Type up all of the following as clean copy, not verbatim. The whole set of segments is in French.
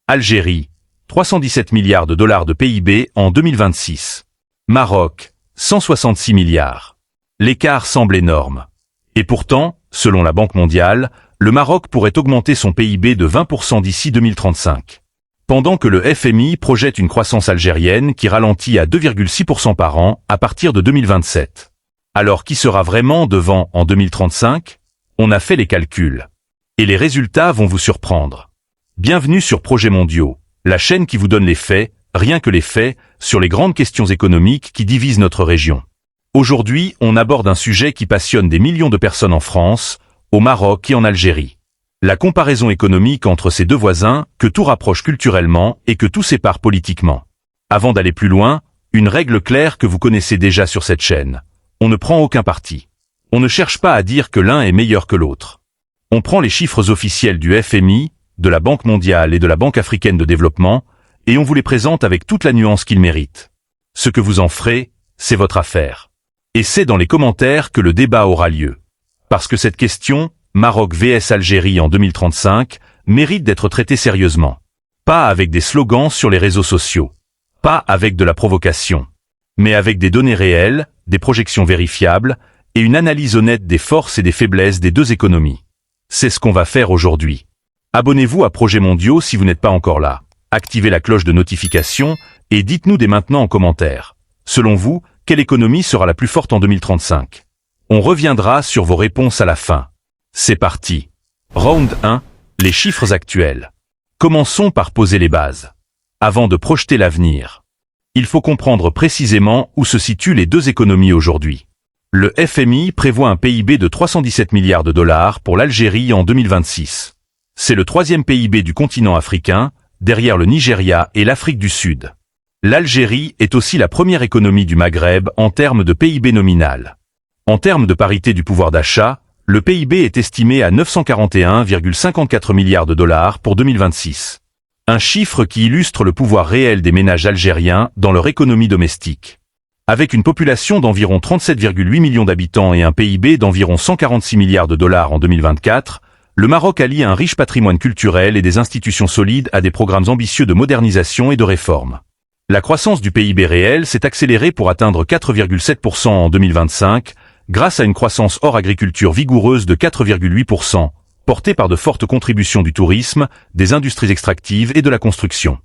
Algérie, 317 milliards de dollars de PIB en 2026. Maroc, 166 milliards. L'écart semble énorme. Et pourtant, selon la Banque mondiale, le Maroc pourrait augmenter son PIB de 20% d'ici 2035. Pendant que le FMI projette une croissance algérienne qui ralentit à 2,6% par an à partir de 2027. Alors qui sera vraiment devant en 2035? On a fait les calculs. Et les résultats vont vous surprendre. Bienvenue sur Projets Mondiaux, la chaîne qui vous donne les faits, rien que les faits, sur les grandes questions économiques qui divisent notre région. Aujourd'hui, on aborde un sujet qui passionne des millions de personnes en France, au Maroc et en Algérie. La comparaison économique entre ces deux voisins, que tout rapproche culturellement et que tout sépare politiquement. Avant d'aller plus loin, une règle claire que vous connaissez déjà sur cette chaîne. On ne prend aucun parti. On ne cherche pas à dire que l'un est meilleur que l'autre. On prend les chiffres officiels du FMI, de la Banque mondiale et de la Banque africaine de développement, et on vous les présente avec toute la nuance qu'ils méritent. Ce que vous en ferez, c'est votre affaire. Et c'est dans les commentaires que le débat aura lieu. Parce que cette question, Maroc vs Algérie en 2035, mérite d'être traitée sérieusement. Pas avec des slogans sur les réseaux sociaux. Pas avec de la provocation. Mais avec des données réelles, des projections vérifiables, et une analyse honnête des forces et des faiblesses des deux économies. C'est ce qu'on va faire aujourd'hui. Abonnez-vous à Projets Mondiaux si vous n'êtes pas encore là. Activez la cloche de notification et dites-nous dès maintenant en commentaire. Selon vous, quelle économie sera la plus forte en 2035? On reviendra sur vos réponses à la fin. C'est parti. Round 1. Les chiffres actuels. Commençons par poser les bases. Avant de projeter l'avenir, il faut comprendre précisément où se situent les deux économies aujourd'hui. Le FMI prévoit un PIB de 317 milliards de dollars pour l'Algérie en 2026. C'est le troisième PIB du continent africain, derrière le Nigeria et l'Afrique du Sud. L'Algérie est aussi la première économie du Maghreb en termes de PIB nominal. En termes de parité du pouvoir d'achat, le PIB est estimé à 941,54 milliards de dollars pour 2026. Un chiffre qui illustre le pouvoir réel des ménages algériens dans leur économie domestique. Avec une population d'environ 37,8 millions d'habitants et un PIB d'environ 146 milliards de dollars en 2024, le Maroc allie un riche patrimoine culturel et des institutions solides à des programmes ambitieux de modernisation et de réforme. La croissance du PIB réel s'est accélérée pour atteindre 4,7% en 2025, grâce à une croissance hors agriculture vigoureuse de 4,8%, portée par de fortes contributions du tourisme, des industries extractives et de la construction.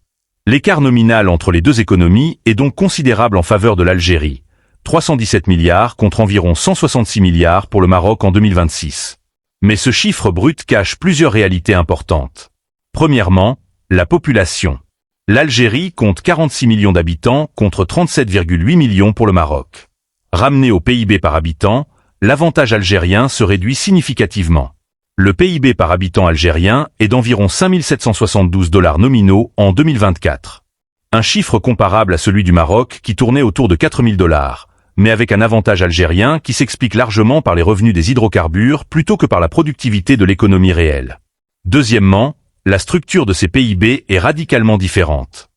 L'écart nominal entre les deux économies est donc considérable en faveur de l'Algérie, 317 milliards contre environ 166 milliards pour le Maroc en 2026. Mais ce chiffre brut cache plusieurs réalités importantes. Premièrement, la population. L'Algérie compte 46 millions d'habitants contre 37,8 millions pour le Maroc. Ramené au PIB par habitant, l'avantage algérien se réduit significativement. Le PIB par habitant algérien est d'environ 5 772 dollars nominaux en 2024. Un chiffre comparable à celui du Maroc qui tournait autour de 4 000 dollars, mais avec un avantage algérien qui s'explique largement par les revenus des hydrocarbures plutôt que par la productivité de l'économie réelle. Deuxièmement, la structure de ces PIB est radicalement différente.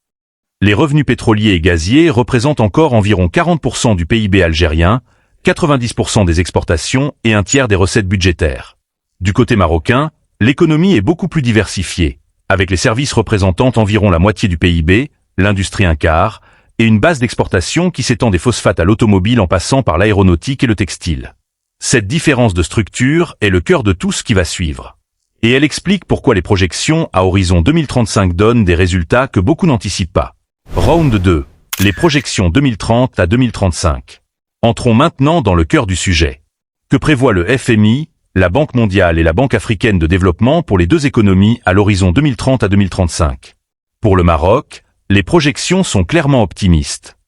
Les revenus pétroliers et gaziers représentent encore environ 40% du PIB algérien, 90% des exportations et un tiers des recettes budgétaires. Du côté marocain, l'économie est beaucoup plus diversifiée, avec les services représentant environ la moitié du PIB, l'industrie un quart, et une base d'exportation qui s'étend des phosphates à l'automobile en passant par l'aéronautique et le textile. Cette différence de structure est le cœur de tout ce qui va suivre. Et elle explique pourquoi les projections à horizon 2035 donnent des résultats que beaucoup n'anticipent pas. Round 2. Les projections 2030 à 2035. Entrons maintenant dans le cœur du sujet. Que prévoit le FMI, la Banque mondiale et la Banque africaine de développement pour les deux économies à l'horizon 2030 à 2035? Pour le Maroc, les projections sont clairement optimistes.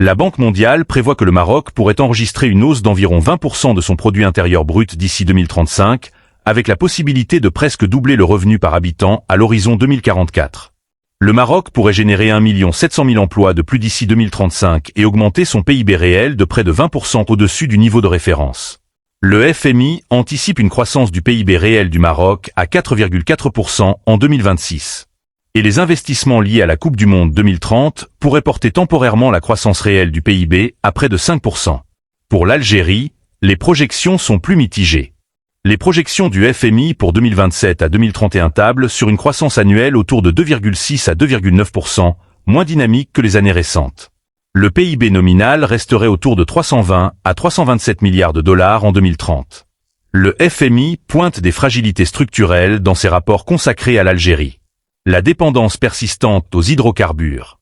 La Banque mondiale prévoit que le Maroc pourrait enregistrer une hausse d'environ 20% de son produit intérieur brut d'ici 2035, avec la possibilité de presque doubler le revenu par habitant à l'horizon 2044. Le Maroc pourrait générer 1 700 000 emplois de plus d'ici 2035 et augmenter son PIB réel de près de 20% au-dessus du niveau de référence. Le FMI anticipe une croissance du PIB réel du Maroc à 4,4% en 2026. Et les investissements liés à la Coupe du Monde 2030 pourraient porter temporairement la croissance réelle du PIB à près de 5%. Pour l'Algérie, les projections sont plus mitigées. Les projections du FMI pour 2027 à 2031 tablent sur une croissance annuelle autour de 2,6 à 2,9%, moins dynamique que les années récentes. Le PIB nominal resterait autour de 320 à 327 milliards de dollars en 2030. Le FMI pointe des fragilités structurelles dans ses rapports consacrés à l'Algérie. La dépendance persistante aux hydrocarbures,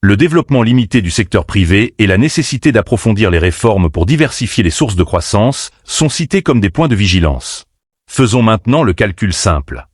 le développement limité du secteur privé et la nécessité d'approfondir les réformes pour diversifier les sources de croissance sont cités comme des points de vigilance. Faisons maintenant le calcul simple.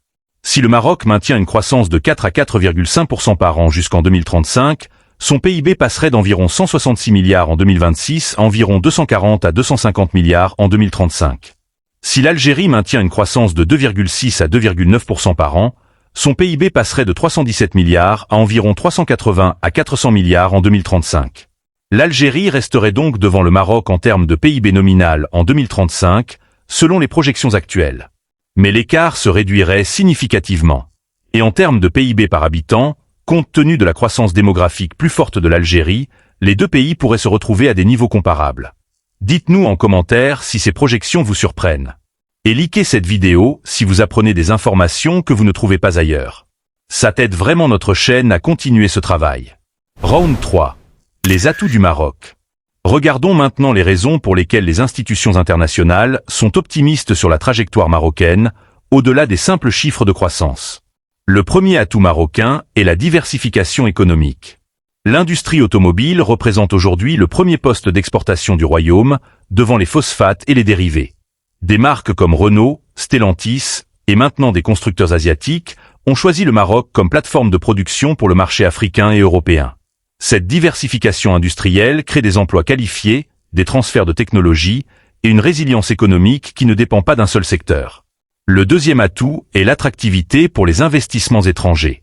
Si le Maroc maintient une croissance de 4 à 4,5% par an jusqu'en 2035, son PIB passerait d'environ 166 milliards en 2026 à environ 240 à 250 milliards en 2035. Si l'Algérie maintient une croissance de 2,6 à 2,9% par an, son PIB passerait de 317 milliards à environ 380 à 400 milliards en 2035. L'Algérie resterait donc devant le Maroc en termes de PIB nominal en 2035, selon les projections actuelles. Mais l'écart se réduirait significativement. Et en termes de PIB par habitant, compte tenu de la croissance démographique plus forte de l'Algérie, les deux pays pourraient se retrouver à des niveaux comparables. Dites-nous en commentaire si ces projections vous surprennent. Et likez cette vidéo si vous apprenez des informations que vous ne trouvez pas ailleurs. Ça t'aide vraiment notre chaîne à continuer ce travail. Round 3. Les atouts du Maroc. Regardons maintenant les raisons pour lesquelles les institutions internationales sont optimistes sur la trajectoire marocaine, au-delà des simples chiffres de croissance. Le premier atout marocain est la diversification économique. L'industrie automobile représente aujourd'hui le premier poste d'exportation du royaume, devant les phosphates et les dérivés. Des marques comme Renault, Stellantis, et maintenant des constructeurs asiatiques, ont choisi le Maroc comme plateforme de production pour le marché africain et européen. Cette diversification industrielle crée des emplois qualifiés, des transferts de technologie, et une résilience économique qui ne dépend pas d'un seul secteur. Le deuxième atout est l'attractivité pour les investissements étrangers.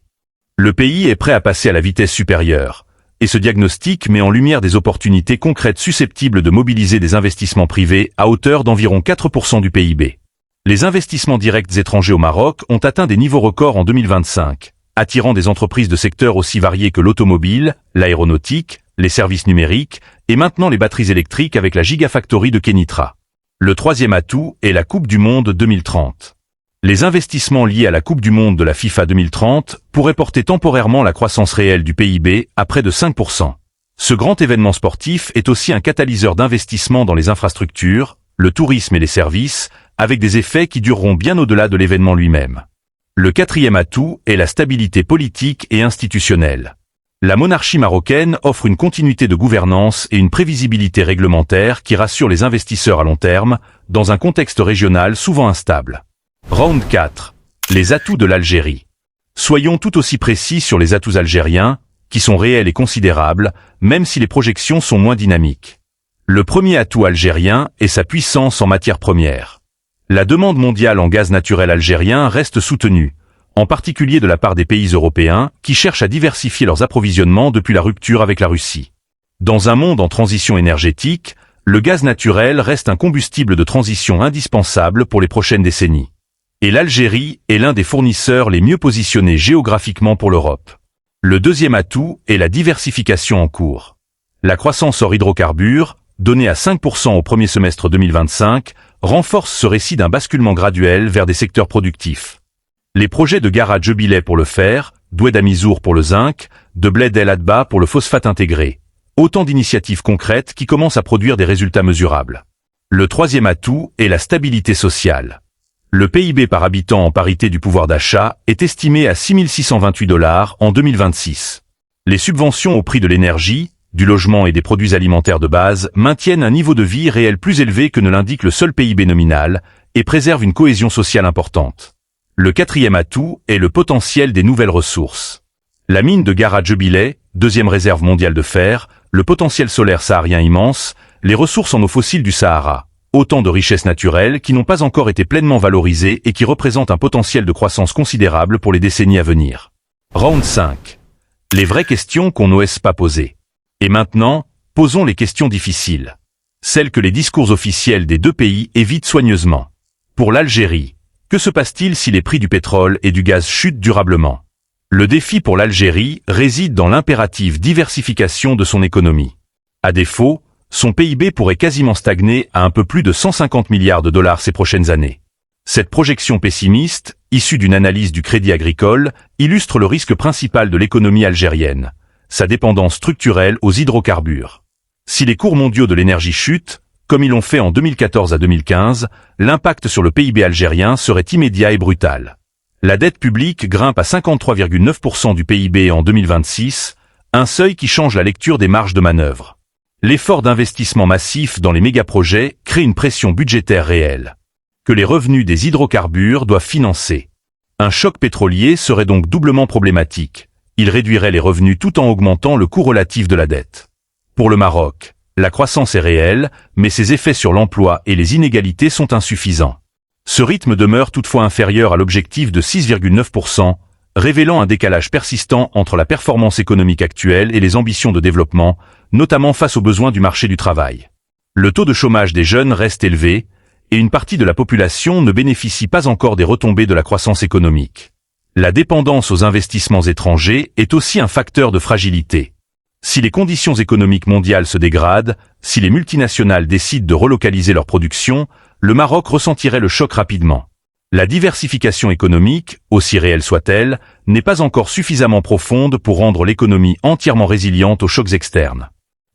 Le pays est prêt à passer à la vitesse supérieure, et ce diagnostic met en lumière des opportunités concrètes susceptibles de mobiliser des investissements privés à hauteur d'environ 4% du PIB. Les investissements directs étrangers au Maroc ont atteint des niveaux records en 2025, attirant des entreprises de secteurs aussi variés que l'automobile, l'aéronautique, les services numériques, et maintenant les batteries électriques avec la Gigafactory de Kenitra. Le troisième atout est la Coupe du Monde 2030. Les investissements liés à la Coupe du Monde de la FIFA 2030 pourraient porter temporairement la croissance réelle du PIB à près de 5%. Ce grand événement sportif est aussi un catalyseur d'investissement dans les infrastructures, le tourisme et les services, avec des effets qui dureront bien au-delà de l'événement lui-même. Le quatrième atout est la stabilité politique et institutionnelle. La monarchie marocaine offre une continuité de gouvernance et une prévisibilité réglementaire qui rassure les investisseurs à long terme, dans un contexte régional souvent instable. Round 4. Les atouts de l'Algérie. Soyons tout aussi précis sur les atouts algériens, qui sont réels et considérables, même si les projections sont moins dynamiques. Le premier atout algérien est sa puissance en matières premières. La demande mondiale en gaz naturel algérien reste soutenue, en particulier de la part des pays européens qui cherchent à diversifier leurs approvisionnements depuis la rupture avec la Russie. Dans un monde en transition énergétique, le gaz naturel reste un combustible de transition indispensable pour les prochaines décennies. Et l'Algérie est l'un des fournisseurs les mieux positionnés géographiquement pour l'Europe. Le deuxième atout est la diversification en cours. La croissance hors hydrocarbures, donnée à 5% au premier semestre 2025, renforce ce récit d'un basculement graduel vers des secteurs productifs. Les projets de Gara Jubilee pour le fer, d'Oued Amizour pour le zinc, de Bled El Adba pour le phosphate intégré. Autant d'initiatives concrètes qui commencent à produire des résultats mesurables. Le troisième atout est la stabilité sociale. Le PIB par habitant en parité du pouvoir d'achat est estimé à 6 628 $ en 2026. Les subventions au prix de l'énergie, du logement et des produits alimentaires de base maintiennent un niveau de vie réel plus élevé que ne l'indique le seul PIB nominal et préservent une cohésion sociale importante. Le quatrième atout est le potentiel des nouvelles ressources. La mine de Gara Jubilee, deuxième réserve mondiale de fer, le potentiel solaire saharien immense, les ressources en eau fossile du Sahara. Autant de richesses naturelles qui n'ont pas encore été pleinement valorisées et qui représentent un potentiel de croissance considérable pour les décennies à venir. Round 5. Les vraies questions qu'on n'ose pas poser. Et maintenant, posons les questions difficiles. Celles que les discours officiels des deux pays évitent soigneusement. Pour l'Algérie, que se passe-t-il si les prix du pétrole et du gaz chutent durablement? Le défi pour l'Algérie réside dans l'impérative diversification de son économie. À défaut, son PIB pourrait quasiment stagner à un peu plus de 150 milliards de dollars ces prochaines années. Cette projection pessimiste, issue d'une analyse du Crédit Agricole, illustre le risque principal de l'économie algérienne, sa dépendance structurelle aux hydrocarbures. Si les cours mondiaux de l'énergie chutent, comme ils l'ont fait en 2014 à 2015, l'impact sur le PIB algérien serait immédiat et brutal. La dette publique grimpe à 53,9% du PIB en 2026, un seuil qui change la lecture des marges de manœuvre. L'effort d'investissement massif dans les mégaprojets crée une pression budgétaire réelle, que les revenus des hydrocarbures doivent financer. Un choc pétrolier serait donc doublement problématique. Il réduirait les revenus tout en augmentant le coût relatif de la dette. Pour le Maroc, la croissance est réelle, mais ses effets sur l'emploi et les inégalités sont insuffisants. Ce rythme demeure toutefois inférieur à l'objectif de 6,9%, révélant un décalage persistant entre la performance économique actuelle et les ambitions de développement, notamment face aux besoins du marché du travail. Le taux de chômage des jeunes reste élevé, et une partie de la population ne bénéficie pas encore des retombées de la croissance économique. La dépendance aux investissements étrangers est aussi un facteur de fragilité. Si les conditions économiques mondiales se dégradent, si les multinationales décident de relocaliser leur production, le Maroc ressentirait le choc rapidement. La diversification économique, aussi réelle soit-elle, n'est pas encore suffisamment profonde pour rendre l'économie entièrement résiliente aux chocs externes.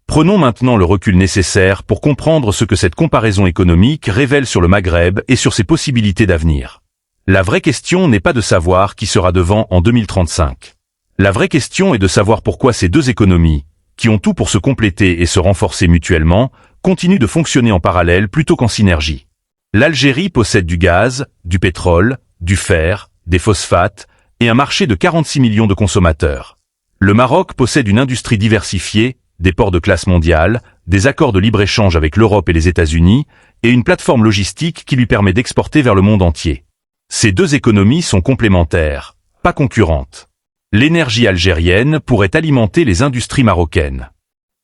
Prenons maintenant le recul nécessaire pour comprendre ce que cette comparaison économique révèle sur le Maghreb et sur ses possibilités d'avenir. La vraie question n'est pas de savoir qui sera devant en 2035. La vraie question est de savoir pourquoi ces deux économies, qui ont tout pour se compléter et se renforcer mutuellement, continuent de fonctionner en parallèle plutôt qu'en synergie. L'Algérie possède du gaz, du pétrole, du fer, des phosphates et un marché de 46 millions de consommateurs. Le Maroc possède une industrie diversifiée, des ports de classe mondiale, des accords de libre-échange avec l'Europe et les États-Unis, et une plateforme logistique qui lui permet d'exporter vers le monde entier. Ces deux économies sont complémentaires, pas concurrentes. L'énergie algérienne pourrait alimenter les industries marocaines.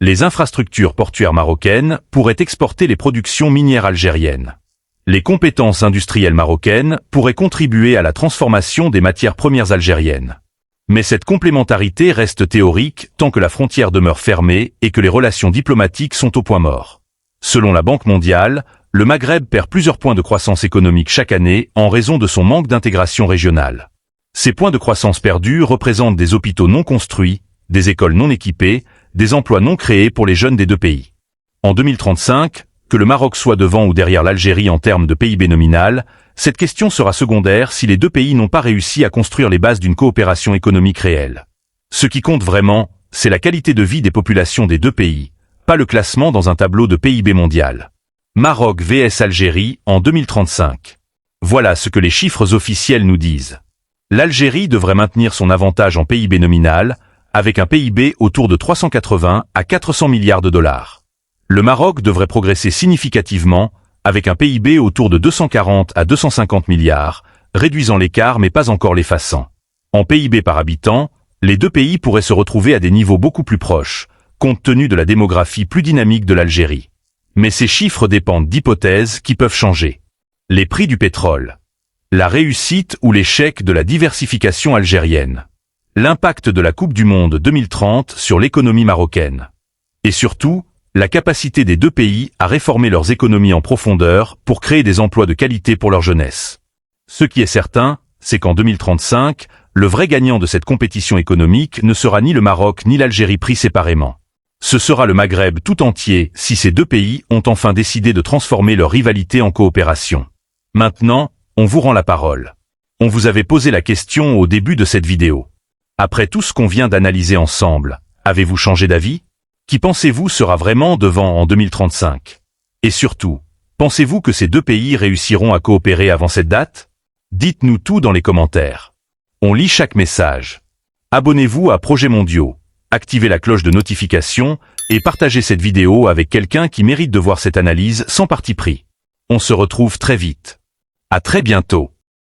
Les infrastructures portuaires marocaines pourraient exporter les productions minières algériennes. Les compétences industrielles marocaines pourraient contribuer à la transformation des matières premières algériennes. Mais cette complémentarité reste théorique tant que la frontière demeure fermée et que les relations diplomatiques sont au point mort. Selon la Banque mondiale, le Maghreb perd plusieurs points de croissance économique chaque année en raison de son manque d'intégration régionale. Ces points de croissance perdus représentent des hôpitaux non construits, des écoles non équipées, des emplois non créés pour les jeunes des deux pays. En 2035, que le Maroc soit devant ou derrière l'Algérie en termes de PIB nominal, cette question sera secondaire si les deux pays n'ont pas réussi à construire les bases d'une coopération économique réelle. Ce qui compte vraiment, c'est la qualité de vie des populations des deux pays, pas le classement dans un tableau de PIB mondial. Maroc vs Algérie en 2035. Voilà ce que les chiffres officiels nous disent. L'Algérie devrait maintenir son avantage en PIB nominal, avec un PIB autour de 380 à 400 milliards de dollars. Le Maroc devrait progresser significativement, avec un PIB autour de 240 à 250 milliards, réduisant l'écart mais pas encore l'effaçant. En PIB par habitant, les deux pays pourraient se retrouver à des niveaux beaucoup plus proches, compte tenu de la démographie plus dynamique de l'Algérie. Mais ces chiffres dépendent d'hypothèses qui peuvent changer. Les prix du pétrole. La réussite ou l'échec de la diversification algérienne. L'impact de la Coupe du Monde 2030 sur l'économie marocaine. Et surtout, la capacité des deux pays à réformer leurs économies en profondeur pour créer des emplois de qualité pour leur jeunesse. Ce qui est certain, c'est qu'en 2035, le vrai gagnant de cette compétition économique ne sera ni le Maroc ni l'Algérie pris séparément. Ce sera le Maghreb tout entier si ces deux pays ont enfin décidé de transformer leur rivalité en coopération. Maintenant, on vous rend la parole. On vous avait posé la question au début de cette vidéo. Après tout ce qu'on vient d'analyser ensemble, avez-vous changé d'avis ? Qui pensez-vous sera vraiment devant en 2035? Et surtout, pensez-vous que ces deux pays réussiront à coopérer avant cette date? Dites-nous tout dans les commentaires. On lit chaque message. Abonnez-vous à Projets Mondiaux, activez la cloche de notification et partagez cette vidéo avec quelqu'un qui mérite de voir cette analyse sans parti pris. On se retrouve très vite. À très bientôt.